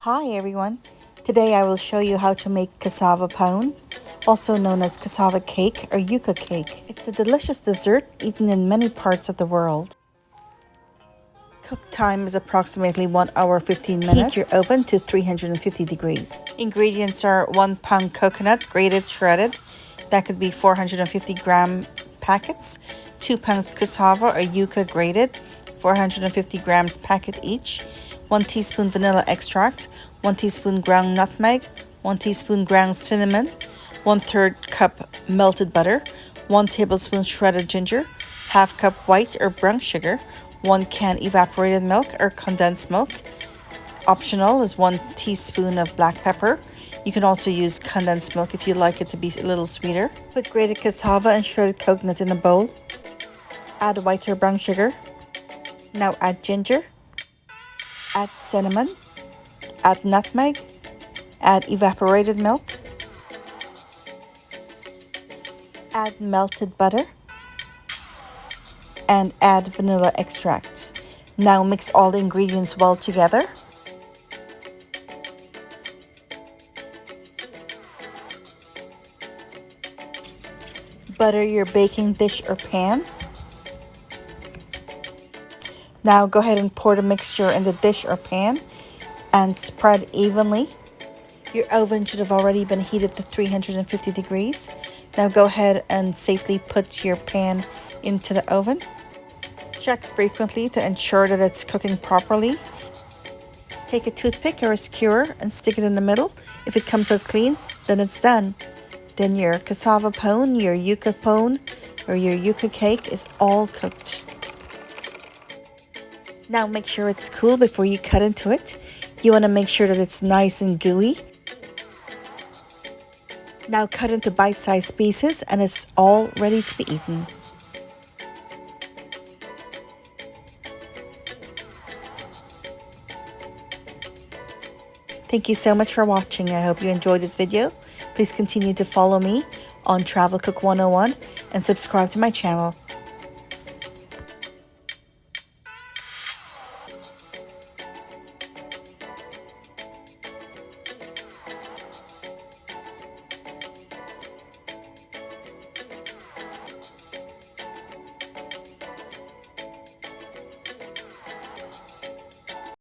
Hi everyone! Today I will show you how to make cassava pone, also known as cassava cake or yuca cake. It's a delicious dessert eaten in many parts of the world. Cook time is approximately 1 hour 15 minutes. Heat your oven to 350 degrees. Ingredients are 1 pound coconut, grated, shredded. That could be 450 gram packets. 2 pounds cassava or yuca grated, 450 grams packet each. 1 teaspoon vanilla extract, 1 teaspoon ground nutmeg, 1 teaspoon ground cinnamon, 1/3 cup melted butter, 1 tablespoon shredded ginger, half cup white or brown sugar, 1 can evaporated milk or condensed milk. Optional is 1 teaspoon of black pepper. You can also use condensed milk if you like it to be a little sweeter. Put grated cassava and shredded coconut in a bowl. Add white or brown sugar. Now add ginger. Add cinnamon, add nutmeg, add evaporated milk, add melted butter, and add vanilla extract. Now mix all the ingredients well together. Butter your baking dish or pan. Now go ahead and pour the mixture in the dish or pan and spread evenly. Your oven should have already been heated to 350 degrees. Now go ahead and safely put your pan into the oven. Check frequently to ensure that it's cooking properly. Take a toothpick or a skewer and stick it in the middle. If it comes out clean, then it's done. Then your cassava pone, your yuca pone, or your yuca cake is all cooked. Now make sure it's cool before you cut into it. You want to make sure that it's nice and gooey. Now cut into bite-sized pieces and it's all ready to be eaten. Thank you so much for watching. I hope you enjoyed this video. Please continue to follow me on Travel Cook 101 and subscribe to my channel.